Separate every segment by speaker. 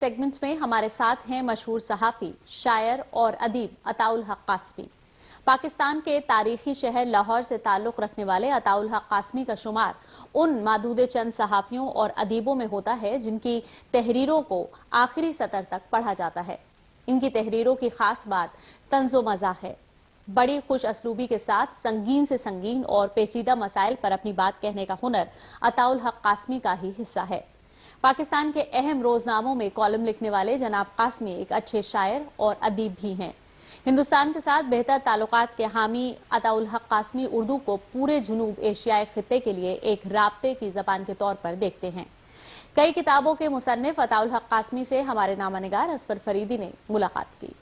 Speaker 1: Segment में हमारे साथ हैं मशहूर सहाफ़ी, शायर और अदीब अताउल हक कासमी। पाकिस्तान के तारीखी शहर लाहौर से ताल्लुक़ रखने वाले अताउल हक कासमी का शुमार उन मादूदे चंद सहाफ़ियों और अदीबों में होता है जिनकी तहरीरों को आखिरी सतर तक पढ़ा जाता है। इनकी तहरीरों की खास बात तंज़ो मज़ाह है। बड़ी खुश असलूबी के साथ संगीन से संगीन और पेचीदा मसाइल पर अपनी बात कहने का हुनर अताउल हक कासमी का ही हिस्सा है। पाकिस्तान के अहम रोजनामों में कॉलम लिखने वाले जनाब कासमी एक अच्छे शायर और अदीब भी हैं। हिंदुस्तान के साथ बेहतर ताल्लुकात के हामी अताउल हक कासमी उर्दू को पूरे जुनूब एशियाई खित्ते के लिए एक राब्ते की ज़बान के तौर पर देखते हैं। कई किताबों के मुसन्निफ अताउल हक कासमी से हमारे नामानिगार असफर फरीदी ने मुलाकात की।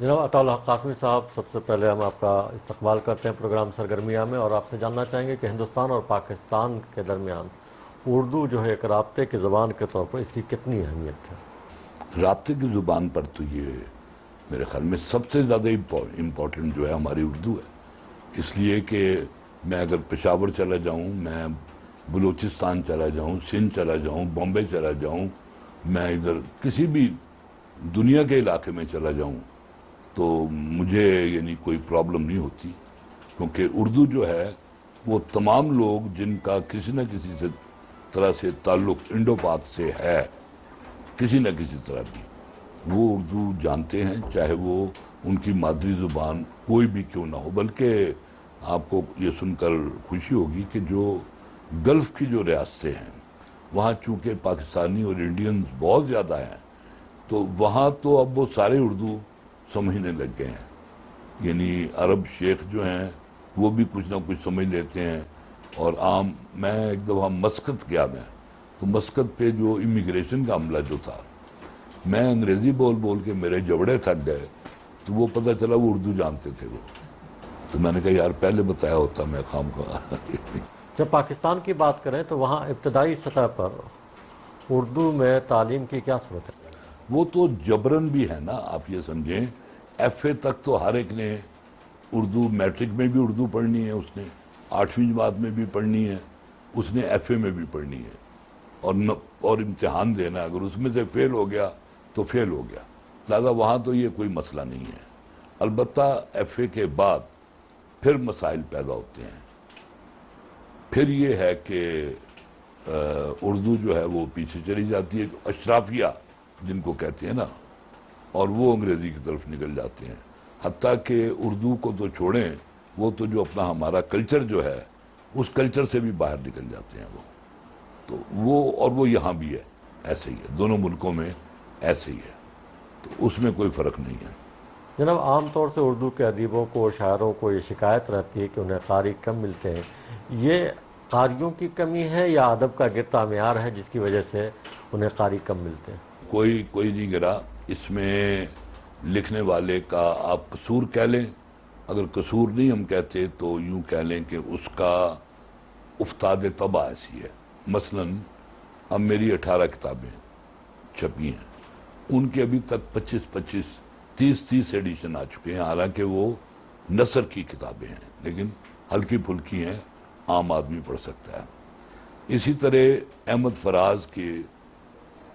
Speaker 2: जनाब अताउल हक कासमी साहब, सबसे पहले हम आपका इस्तकबाल करते हैं प्रोग्राम सरगर्मिया में और आपसे जानना चाहेंगे कि हिंदुस्तान और पाकिस्तान के दरमियान उर्दू जो है एक राब्ते की ज़बान के तौर पर इसकी कितनी अहमियत है?
Speaker 3: राब्ते की ज़ुबान पर तो ये मेरे ख्याल में सबसे ज़्यादा इम्पोर्टेंट जो है हमारी उर्दू है। इसलिए कि मैं अगर पेशावर चला जाऊँ, मैं बलूचिस्तान चला जाऊँ, सिंध चला जाऊँ, बॉम्बे चला जाऊँ, मैं इधर किसी भी दुनिया के इलाके में चला जाऊँ तो मुझे यानी कोई प्रॉब्लम नहीं होती, क्योंकि उर्दू जो है वो तमाम लोग जिनका किसी न किसी से तरह से ताल्लुक़ इंडो पाक से है, किसी न किसी तरह भी, वो उर्दू जानते हैं, चाहे वो उनकी मादरी ज़ुबान कोई भी क्यों ना हो। बल्कि आपको ये सुनकर खुशी होगी कि जो गल्फ़ की जो रियासतें हैं वहाँ चूँकि पाकिस्तानी और इंडियंस बहुत ज़्यादा हैं, तो वहाँ तो अब वो सारे उर्दू समझने लग गए हैं। यानी अरब शेख जो हैं वो भी कुछ ना कुछ समझ लेते हैं। और मैं एक दफ़ा मस्कत गया, मैं तो मस्कत पे जो इमिग्रेशन का अमला जो था, मैं अंग्रेज़ी बोल बोल के मेरे जबड़े थक गए, तो वो पता चला वो उर्दू जानते थे वो। तो मैंने कहा यार पहले बताया होता मैं खामखा।
Speaker 2: जब पाकिस्तान की बात करें तो वहाँ इब्तदाई सतह पर उर्दू में तालीम की क्या सूरत है?
Speaker 3: वो तो जबरन भी है ना, आप ये समझें FA तक तो हर एक ने उर्दू, मैट्रिक में भी उर्दू पढ़नी है, उसने 8वीं जमात में भी पढ़नी है, उसने FA में भी पढ़नी है और इम्तिहान देना, अगर उसमें से फेल हो गया तो फेल हो गया। लिहाजा वहाँ तो ये कोई मसला नहीं है। अलबत्ता FA के बाद फिर मसाइल पैदा होते हैं। फिर ये है कि उर्दू जो है वो पीछे चली जाती है, अशराफिया जिनको कहते हैं ना, और वो अंग्रेज़ी की तरफ निकल जाते हैं। हत्ता कि उर्दू को तो छोड़ें, वो तो जो अपना हमारा कल्चर जो है उस कल्चर से भी बाहर निकल जाते हैं वो। तो वो यहाँ भी है, ऐसे ही है, दोनों मुल्कों में ऐसे ही है, तो उसमें कोई फ़र्क नहीं है।
Speaker 2: जनाब आम तौर से उर्दू के अदीबों को, शायरों को ये शिकायत रहती है कि उन्हें कारी कम मिलते हैं। ये कारियों की कमी है या अदब का गिरता मेयार है जिसकी वजह से उन्हें कारी कम मिलते हैं?
Speaker 3: कोई नहीं गिरा इसमें। लिखने वाले का आप कसूर कह लें, अगर कसूर नहीं हम कहते तो यूँ कह लें कि उसका उफ्ताद तबा ऐसी है। मसलन अब मेरी 18 किताबें छपी हैं, उनके अभी तक 25-25, 30-30 एडिशन आ चुके हैं। हालांकि वो नसर की किताबें हैं, लेकिन हल्की फुल्की हैं, आम आदमी पढ़ सकता है। इसी तरह अहमद फराज के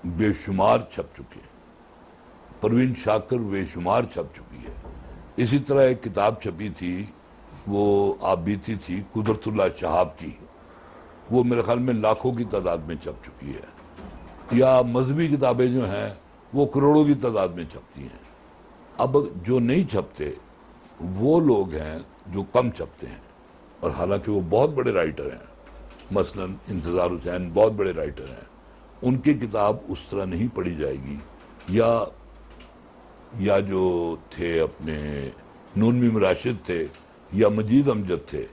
Speaker 3: बेशुमार छप चुके हैं, परवीन शाकर बेशुमार छप चुकी है। इसी तरह एक किताब छपी थी, वो आप बीती थी कुदरतुल्लाह शहाब की, वो मेरे ख्याल में लाखों की तादाद में छप चुकी है। या मजहबी किताबें जो हैं वो करोड़ों की तादाद में छपती हैं। अब जो नहीं छपते वो लोग हैं जो कम छपते हैं, और हालांकि वो बहुत बड़े राइटर हैं। मसलन इंतज़ार हुसैन बहुत बड़े राइटर हैं, उनकी किताब उस तरह नहीं पढ़ी जाएगी। या जो थे अपने नून मीम राशिद थे या मजीद अमजद थे,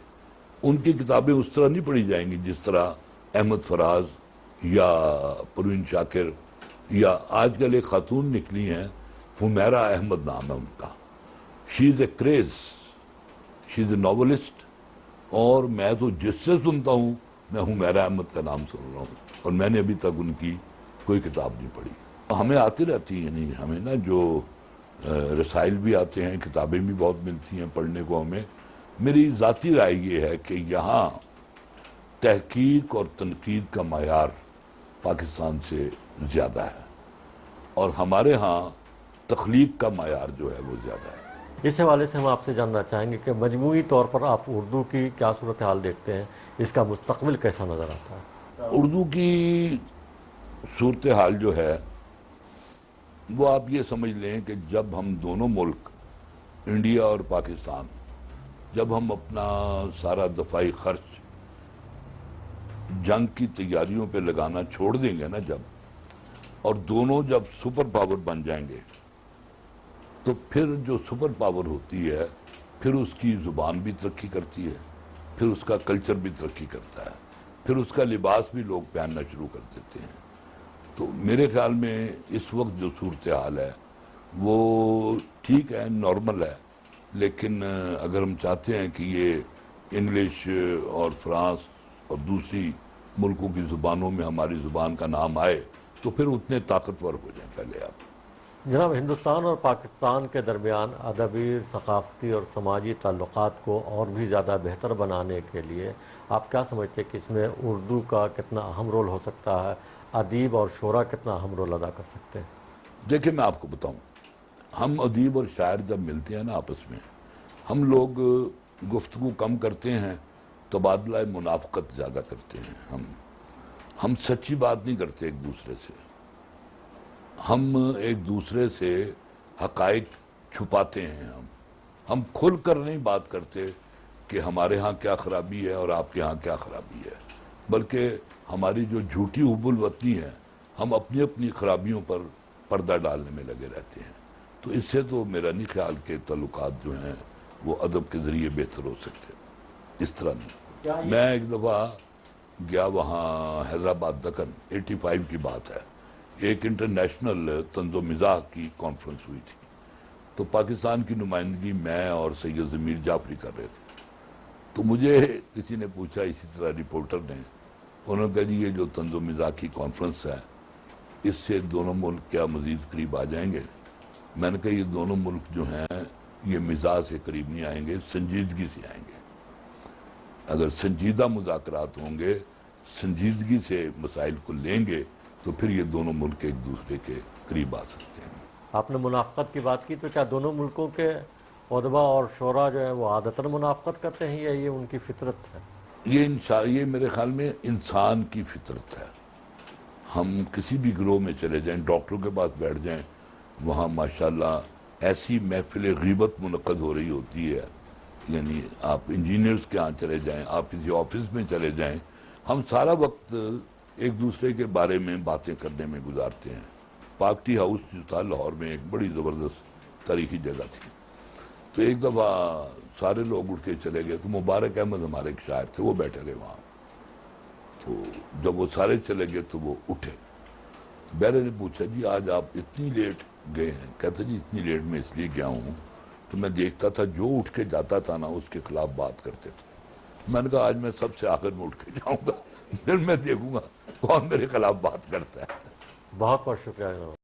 Speaker 3: उनकी किताबें उस तरह नहीं पढ़ी जाएंगी जिस तरह अहमद फराज या परवीन शाकिर, या आजकल एक खातून निकली हैं हुमैरा अहमद नाम है उनका। She is a craze, she is a novelist, और मैं तो जिससे सुनता हूँ मैं हुमैरा अहमद का नाम सुन रहा हूँ, और मैंने अभी तक उनकी कोई किताब नहीं पढ़ी। हमें आती रहती है, यानी हमें ना जो रसाइल भी आते हैं, किताबें भी बहुत मिलती हैं पढ़ने को हमें। मेरी ज़ाती राय ये है कि यहाँ तहकीक और तनकीद का मायार پاکستان سے زیادہ ہے، اور ہمارے ہاں تخلیق کا معیار جو ہے وہ زیادہ ہے۔
Speaker 2: اس حوالے سے ہم آپ سے جاننا چاہیں گے کہ مجموعی طور پر آپ اردو کی کیا صورتحال دیکھتے ہیں، اس کا مستقبل کیسا نظر آتا ہے؟
Speaker 3: اردو کی صورتحال جو ہے وہ آپ یہ سمجھ لیں کہ جب ہم دونوں ملک انڈیا اور پاکستان، جب ہم اپنا سارا دفاعی خرچ جنگ کی تیاریوں پہ لگانا چھوڑ دیں گے نا، اور دونوں جب سپر پاور بن جائیں گے، تو پھر جو سپر پاور ہوتی ہے پھر اس کی زبان بھی ترقی کرتی ہے، پھر اس کا کلچر بھی ترقی کرتا ہے، پھر اس کا لباس بھی لوگ پہننا شروع کر دیتے ہیں۔ تو میرے خیال میں اس وقت جو صورتحال ہے وہ ٹھیک ہے، نارمل ہے، لیکن اگر ہم چاہتے ہیں کہ یہ انگلش اور فرانس اور دوسری ملکوں کی زبانوں میں ہماری زبان کا نام آئے تو پھر اتنے طاقتور ہو جائیں پہلے آپ۔
Speaker 2: جناب، ہندوستان اور پاکستان کے درمیان ادبی، ثقافتی اور سماجی تعلقات کو اور بھی زیادہ بہتر بنانے کے لیے آپ کیا سمجھتے ہیں کہ اس میں اردو کا کتنا اہم رول ہو سکتا ہے، ادیب اور شعراء کتنا اہم رول ادا کر سکتے ہیں؟
Speaker 3: دیکھیں، میں آپ کو بتاؤں، ہم ادیب اور شاعر جب ملتے ہیں نا آپس میں، ہم لوگ گفتگو کم کرتے ہیں، تبادلہ منافقت زیادہ کرتے ہیں۔ ہم سچی بات نہیں کرتے ایک دوسرے سے، ہم ایک دوسرے سے حقائق چھپاتے ہیں، ہم کھل کر نہیں بات کرتے کہ ہمارے ہاں کیا خرابی ہے اور آپ کے ہاں کیا خرابی ہے، بلکہ ہماری جو جھوٹی حب الوطنی ہے، ہم اپنی اپنی خرابیوں پر پردہ ڈالنے میں لگے رہتے ہیں۔ تو اس سے تو میرا نہیں خیال کہ تعلقات جو ہیں وہ ادب کے ذریعے بہتر ہو سکتے، اس طرح نہیں۔ میں ایک دفعہ گیا وہاں حیدرآباد دکن، 85 کی بات ہے، ایک انٹرنیشنل طنز و مزاح کی کانفرنس ہوئی تھی، تو پاکستان کی نمائندگی میں اور سید ضمیر جعفری کر رہے تھے۔ تو مجھے کسی نے پوچھا، اسی طرح رپورٹر نے، انہوں نے کہا جی یہ جو طنز و مزاح کی کانفرنس ہے اس سے دونوں ملک کیا مزید قریب آ جائیں گے؟ میں نے کہا یہ دونوں ملک جو ہیں یہ مزاح سے قریب نہیں آئیں گے، سنجیدگی سے آئیں گے۔ اگر سنجیدہ مذاکرات ہوں گے، سنجیدگی سے مسائل کو لیں گے، تو پھر یہ دونوں ملک ایک دوسرے کے قریب آ سکتے ہیں۔
Speaker 2: آپ نے منافقت کی بات کی، تو کیا دونوں ملکوں کے ادبا اور شعراء جو ہیں وہ عادتاً منافقت کرتے ہیں یا یہ ان کی فطرت ہے؟
Speaker 3: یہ میرے خیال میں انسان کی فطرت ہے۔ ہم کسی بھی گروہ میں چلے جائیں، ڈاکٹروں کے پاس بیٹھ جائیں، وہاں ماشاءاللہ ایسی محفل غیبت منعقد ہو رہی ہوتی ہے، یعنی آپ انجینئرز کے ہاں چلے جائیں، آپ کسی آفس میں چلے جائیں، ہم سارا وقت ایک دوسرے کے بارے میں باتیں کرنے میں گزارتے ہیں۔ پاک ٹی ہاؤس جو تھا لاہور میں، ایک بڑی زبردست تاریخی جگہ تھی، تو ایک دفعہ سارے لوگ اٹھ کے چلے گئے، تو مبارک احمد ہمارے ایک شاعر تھے، وہ بیٹھے رہے وہاں۔ تو جب وہ سارے چلے گئے تو وہ اٹھے، بیرے نے پوچھا جی آج آپ اتنی لیٹ گئے ہیں؟ کہتے جی اتنی لیٹ میں اس لیے گیا ہوں کہ میں دیکھتا تھا جو اٹھ کے جاتا تھا نا اس کے خلاف بات کرتے تھے۔ میں نے کہا آج میں سب سے آخر میں اٹھ کے جاؤں گا، پھر میں دیکھوں گا کون میرے خلاف بات کرتا ہے۔
Speaker 2: بہت بہت شکریہ جناب۔